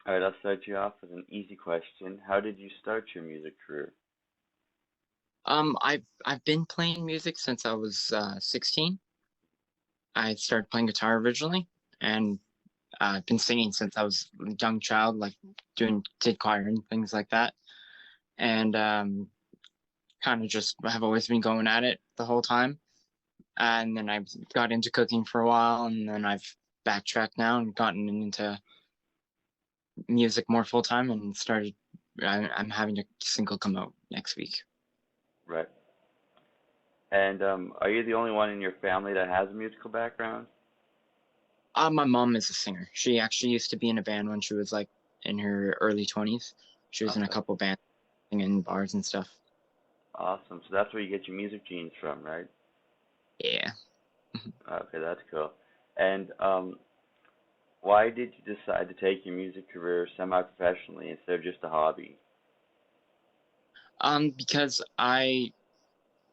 All right, I'll start you off with an easy question. How did you start your music career? I've been playing music since I was 16. I started playing guitar originally, and I've been singing since I was a young child, like doing kid choir and things like that. And kind of just have always been going at it the whole time. And then I got into cooking for a while, and then I've backtracked now and gotten into music more full time and started. I'm having a single come out next week. Right. And are you the only one in your family that has a musical background? My mom is a singer. She actually used to be in a band when she was like in her early 20s. She was in a Okay. couple bands, singing in bars and stuff. Awesome. So that's where you get your music genes from, right? Yeah. Okay, that's cool. And why did you decide to take your music career semi-professionally instead of just a hobby? Because I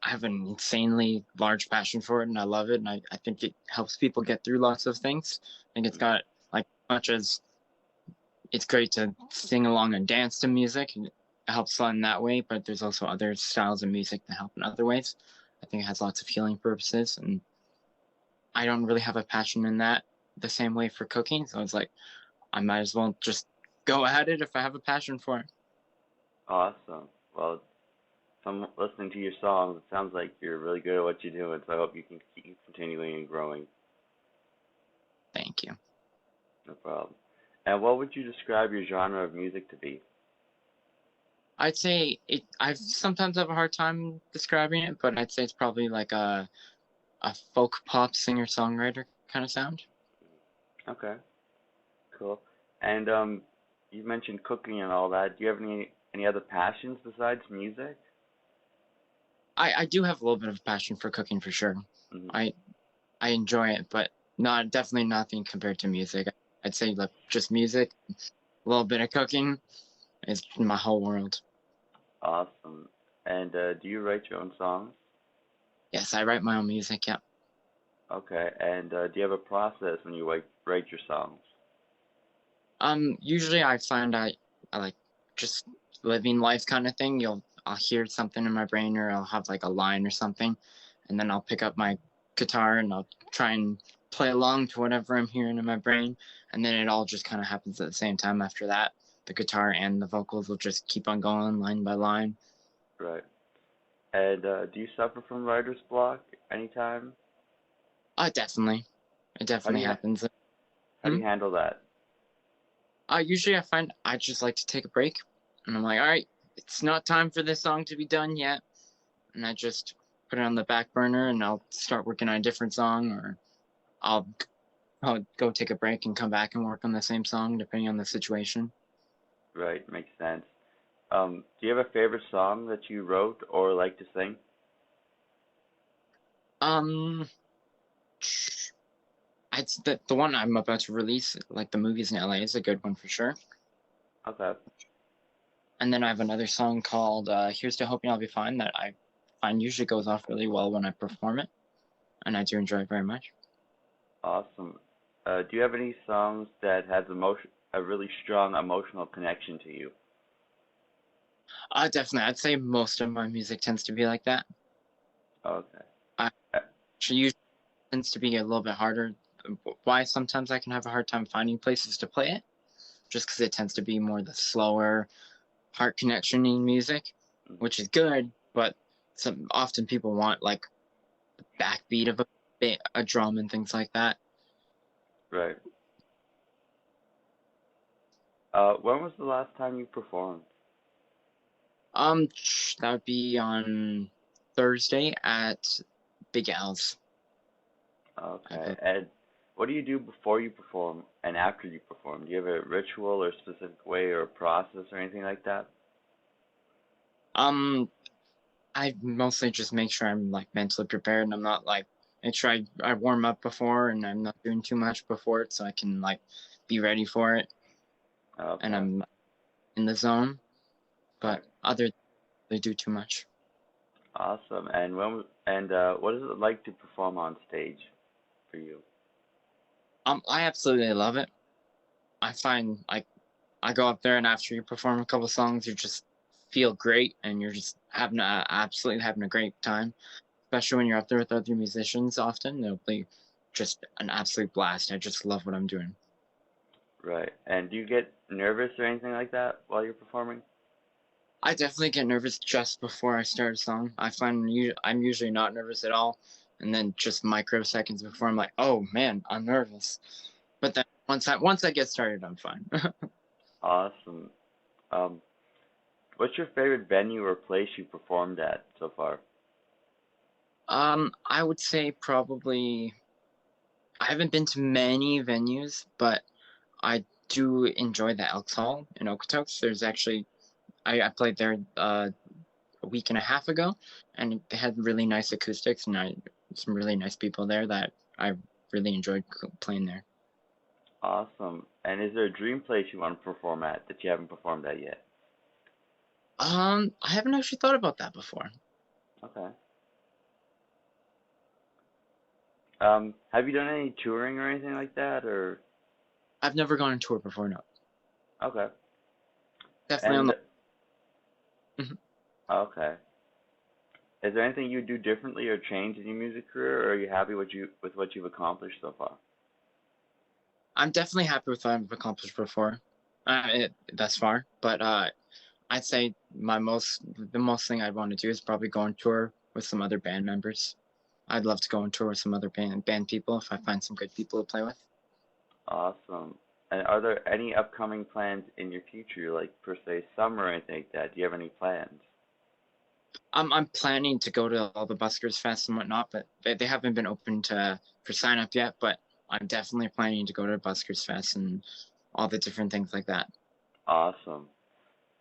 have an insanely large passion for it and I love it and I think it helps people get through lots of things. I think it's got like much as it's great to sing along and dance to music and it helps fun that way, but there's also other styles of music that help in other ways. I think it has lots of healing purposes and I don't really have a passion in that the same way for cooking. So it's like I might as well just go at it if I have a passion for it. Awesome. Well, from listening to your songs, it sounds like you're really good at what you're doing. So I hope you can keep continuing and growing. Thank you. No problem. And what would you describe your genre of music to be? I'd say it. I sometimes have a hard time describing it, but I'd say it's probably like a folk pop singer songwriter kind of sound. Okay, cool. And you mentioned cooking and all that. Do you have any other passions besides music? I do have a little bit of a passion for cooking for sure. Hmm. I I enjoy it, but not definitely nothing compared to music. I'd say like just music, a little bit of cooking is my whole world. Awesome. And do you write your own songs? Yes, I write my own music. Yeah. Okay. And do you have a process when you write your songs? Usually I find I like just living life kind of thing. I'll hear something in my brain or I'll have like a line or something, and then I'll pick up my guitar and I'll try and play along to whatever I'm hearing in my brain, and then it all just kind of happens at the same time after that. The guitar and the vocals will just keep on going line by line. Right. And do you suffer from writer's block anytime? Definitely, it How do definitely you happens. how do Hmm? you handle that? Usually I find I just like to take a break, and I'm like, all right, it's not time for this song to be done yet, and I just put it on the back burner and I'll start working on a different song or I'll, I'll go take a break and come back and work on the same song depending on the situation. Right, makes sense. Do you have a favorite song that you wrote or like to sing? Um, it's the one I'm about to release, like the movies in LA, is a good one for sure. Okay. And then I have another song called "Here's to Hoping I'll Be Fine" that I find usually goes off really well when I perform it, and I do enjoy it very much. Awesome. Do you have any songs that has a really strong emotional connection to you? Definitely, I'd say most of my music tends to be like that. Okay. I Uh, usually tends to be a little bit harder. Why sometimes I can have a hard time finding places to play it, just because it tends to be more the slower heart connection in music, mhm. which is good, but often people want like the backbeat of a drum and things like that. Right. When was the last time you performed? Um, that would be on Thursday at Big Al's. I Okay. believe. And what do you do before you perform and after you perform? Do you have a ritual or specific way or a process or anything like that? Um, I mostly just make sure I'm like mentally prepared and I'm not like make sure I warm up before and I'm not doing too much before it so I can like be ready for it and Okay. I'm in the zone. Right. But other they do too much. Awesome. And what is it like to perform on stage for you? I absolutely love it. I find like I go up there, and after you perform a couple songs, you just feel great, and you're just absolutely having a great time. Especially when you're up there with other musicians. Often they'll be just an absolute blast. I just love what I'm doing. Right. And do you get nervous or anything like that while you're performing? I definitely get nervous just before I start a song. I find I'm usually not nervous at all, and then just microseconds before I'm like, oh man, I'm nervous. But then once I get started, I'm fine. Awesome. Um, what's your favorite venue or place you performed at so far? I would say probably I haven't been to many venues, but I do enjoy the Elks Hall in Okotoks. There's actually I played there a week and a half ago, and they had really nice acoustics, and some really nice people there that I really enjoyed playing there. Awesome. And is there a dream place you want to perform at that you haven't performed at yet? I haven't actually thought about that before. Okay. Have you done any touring or anything like that, or? I've never gone on tour before. No, Okay. definitely on And the. Mhm. okay. Is there anything you'd do differently or change in your music career, or are you happy with what you've accomplished so far? I'm definitely happy with what I've accomplished before, thus far. But I'd say the most thing I'd want to do is probably go on tour with some other band members. I'd love to go on tour with some other band people if I find some good people to play with. Awesome. And are there any upcoming plans in your future, like per se summer or anything like that? Do you have any plans? I'm planning to go to all the Buskers Fest and whatnot, but they haven't been open for sign up yet. But I'm definitely planning to go to Buskers Fest and all the different things like that. Awesome.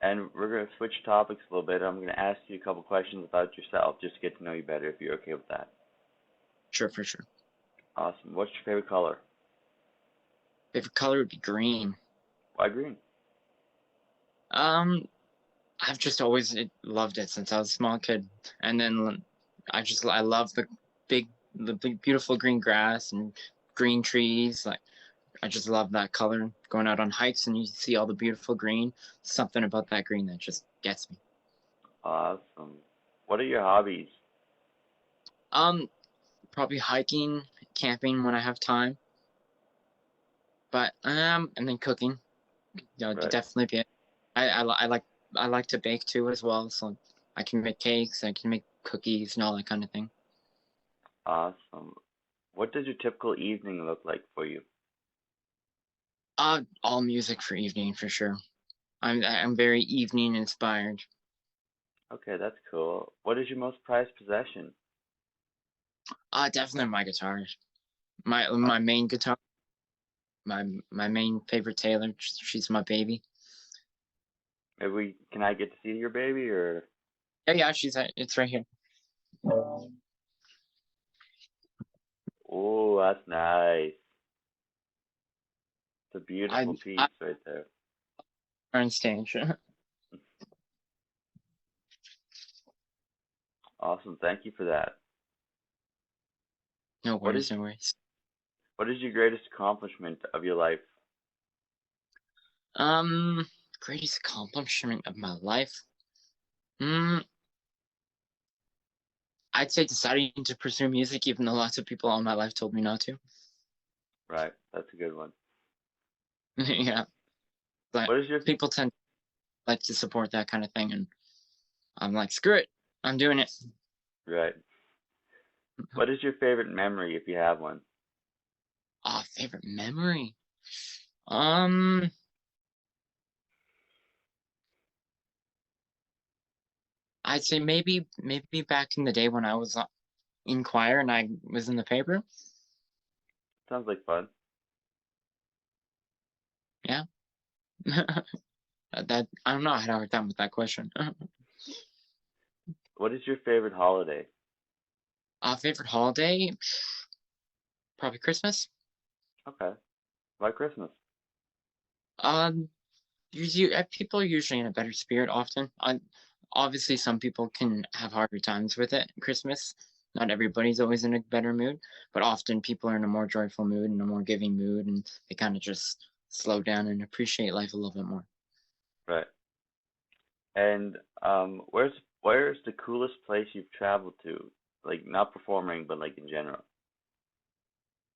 And we're going to switch topics a little bit. I'm going to ask you a couple questions about yourself just to get to know you better if you're okay with that. Sure, for sure. Awesome. What's your favorite color? Favorite color would be green. Why green? I've just always loved it since I was a small kid, and then I love the big beautiful green grass and green trees. Like I just love that color. Going out on hikes and you see all the beautiful green. Something about that green that just gets me. Awesome. What are your hobbies? Um, Probably hiking, camping when I have time, but and then cooking. Right. Definitely be it. I like to bake too as well, so I can make cakes, I can make cookies and all that kind of thing. Awesome. What does your typical evening look like for you? All music for evening for sure. I'm very evening inspired. Okay, that's cool. What is your most prized possession? Definitely my guitar. Uh, My main guitar, my main favorite Taylor. She's my baby. can I get to see your baby or? Yeah, yeah, it's right here. Oh, that's nice. It's a I beautiful piece I right there. on stage. Awesome. Thank you for that. No What is worries, no worries. what is your greatest accomplishment of your life? Um, Greatest accomplishment of my life. Hmm. I'd say deciding to pursue music, even though lots of people all my life told me not to. Right, that's a good one. Yeah, but What is your people tend to like to support that kind of thing, and I'm like, screw it, I'm doing it. right? What is your favorite memory if you have one? Favorite memory. Um, I'd say maybe back in the day when I was in choir and I was in the paper. Sounds like fun. Yeah. That I don't know how to hard time with that question. What is your favorite holiday? Favorite holiday? Probably Christmas. Okay. Why Christmas? Um, People are usually in a better spirit often. Obviously, some people can have harder times with it. Christmas, not everybody's always in a better mood, but often people are in a more joyful mood and a more giving mood, and they kind of just slow down and appreciate life a little bit more. Right. And where's the coolest place you've traveled to? Like not performing, but like in general.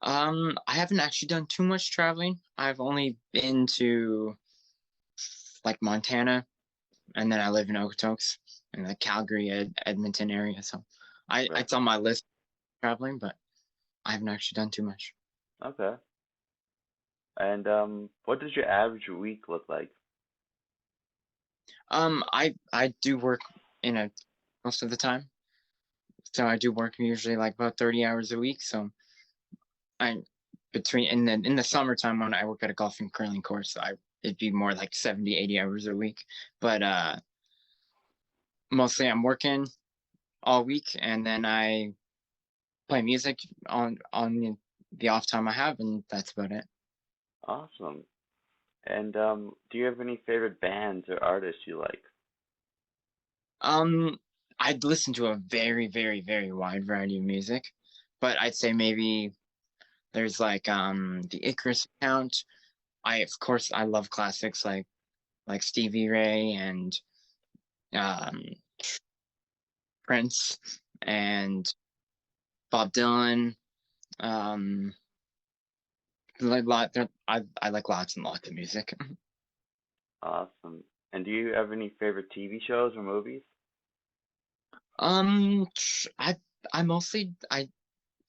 I haven't actually done too much traveling. I've only been to like Montana, and then I live in Okotoks in the Calgary, Edmonton area. So Right. it's on my list traveling, but I haven't actually done too much. Okay. And what does your average week look like? I do work in a most of the time, so I do work usually like about 30 hours a week. So I between in the summertime when I work at a golf and curling course, I it'd be more like 70, 80 hours a week. But mostly I'm working all week, and then I play music on the off time I have, and that's about it. Awesome. And do you have any favorite bands or artists you like? Um, I'd listen to a very, very, very wide variety of music, but I'd say maybe there's like the Icarus account. I of course I love classics like Stevie Ray and um Prince and Bob Dylan. Um, like lot there, I like lots and lots of music. Awesome. And do you have any favorite TV shows or movies? Um, I I mostly I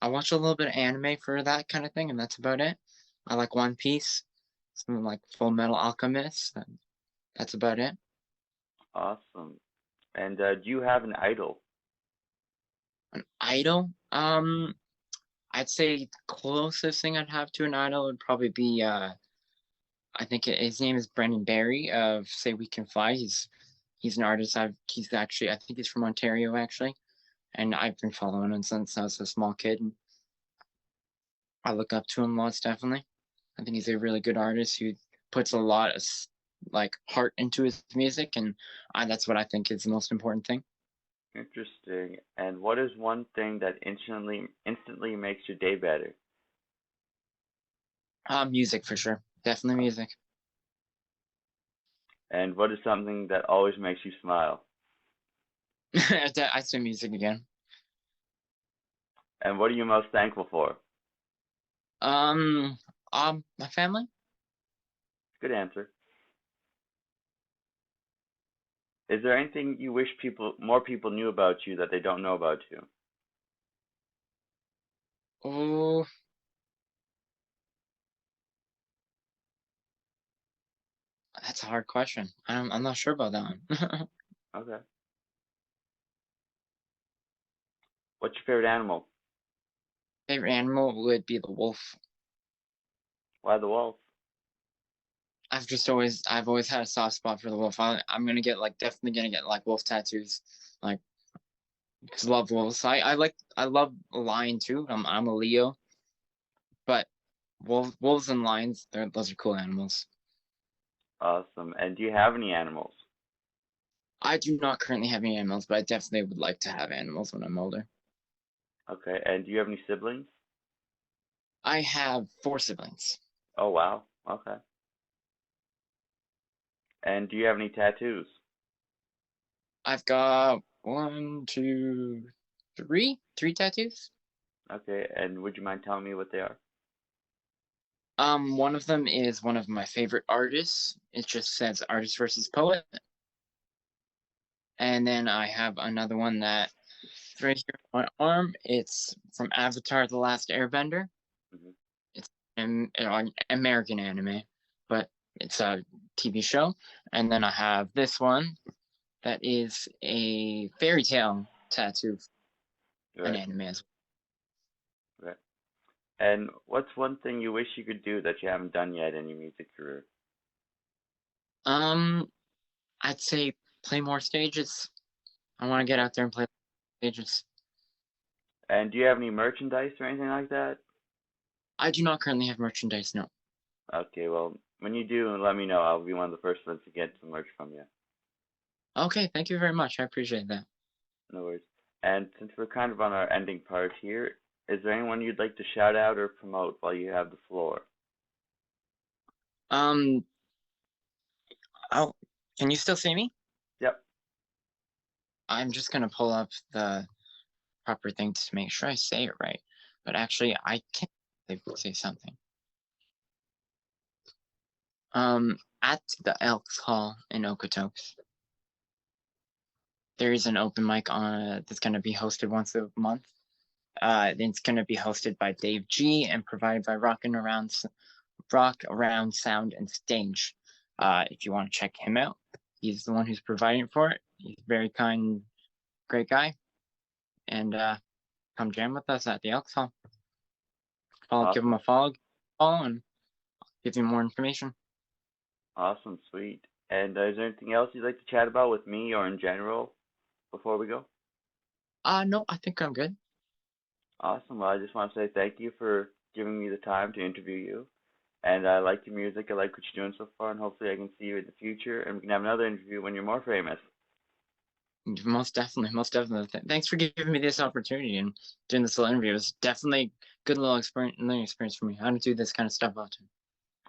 watch a little bit of anime for that kind of thing, and that's about it. I like One Piece, something like Full Metal Alchemist. And that's about it. Awesome. And do you have an idol? An idol? I'd say the closest thing I'd have to an idol would probably be I think his name is Brendan Barry of Say We Can Fly. He's an artist. He's actually I think he's from Ontario actually, and I've been following him since I was a small kid. And I look up to him lots definitely. I think he's a really good artist who puts a lot of like heart into his music, and that's what I think is the most important thing. Interesting. And what is one thing that instantly makes your day better? Music for sure, definitely Uh, music. and what is something that always makes you smile? I say music again. And what are you most thankful for? Um, my family. Good answer. Is there anything you wish more people knew about you that they don't know about you? Oh, that's a hard question. I'm not sure about that one. Okay. What's your favorite animal? Favorite animal would be the wolf. Why the wolf? I've always had a soft spot for the wolf. I'm gonna get like definitely gonna get like wolf tattoos. Like, just love wolves. I love a lion too. I'm a Leo, but wolves and lions, those are cool animals. Awesome. And do you have any animals? I do not currently have any animals, but I definitely would like to have animals when I'm older. Okay. And do you have any siblings? I have four siblings. Oh wow. Okay. And do you have any tattoos? I've got one, two, three tattoos. Okay. And would you mind telling me what they are? One of them is one of my favorite artists. It just says artist versus poet. And then I have another one that right here on my arm. It's from Avatar: The Last Airbender. Hmm. It's an American anime, but it's a TV show. And then I have this one that is a fairy tale tattoo, an Right. anime as Right. And what's one thing you wish you could do that you haven't done yet in your music career? well. I'd say play more stages. I want to get Okay. out there and play stages. And do you have any merchandise or anything like that? I do not currently have merchandise, no. Okay, well, when you do, let me know. I'll be one of the first ones to get some merch from you. Okay, thank you very much. I appreciate that. No worries. And since we're kind of on our ending part here, is there anyone you'd like to shout out or promote while you have the floor? Um. Oh, can you still see me? Yep. I'm just gonna pull up the proper thing to make sure I say it right. But actually, I can't say something. At the Elks Hall in Okotoks, there is an open mic on that's gonna be hosted once a month. It's gonna be hosted by Dave G and provided by Rock Around Sound and Stage. If you want to check him out, he's the one who's providing for it. He's a very kind, great guy, and come jam with us at the Elks Hall. Give him Awesome. a follow, and give you more information. Awesome. Sweet. And is there anything else you'd like to chat about with me or in general before we go? No, I think I'm good. Awesome. Well, I just want to say thank you for giving me the time to interview you. And I like your music. I like what you're doing so far, and hopefully I can see you in the future, and we can have another interview when you're more famous. Most definitely, most definitely. Thanks for giving me this opportunity and doing this little interview. It was definitely a good little learning experience for me. I don't do this kind of stuff often.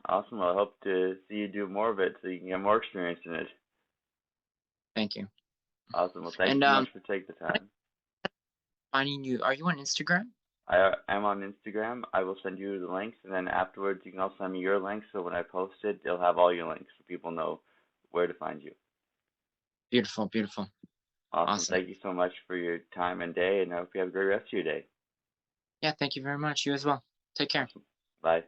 Awesome. Well, I hope to see you do more of it so you can get more experience in it. Thank you. Awesome. Well, thank you And so much for taking the time. finding you, are you on Instagram? I am on Instagram. I will send you the links, and then afterwards you can also send me your links. So when I post it, they'll have all your links so people know where to find you. Beautiful, beautiful, Awesome. awesome. Thank you so much for your time and day, and I hope you have a great rest of your day. Yeah, thank you very much. You as well. Take care. Awesome. Bye.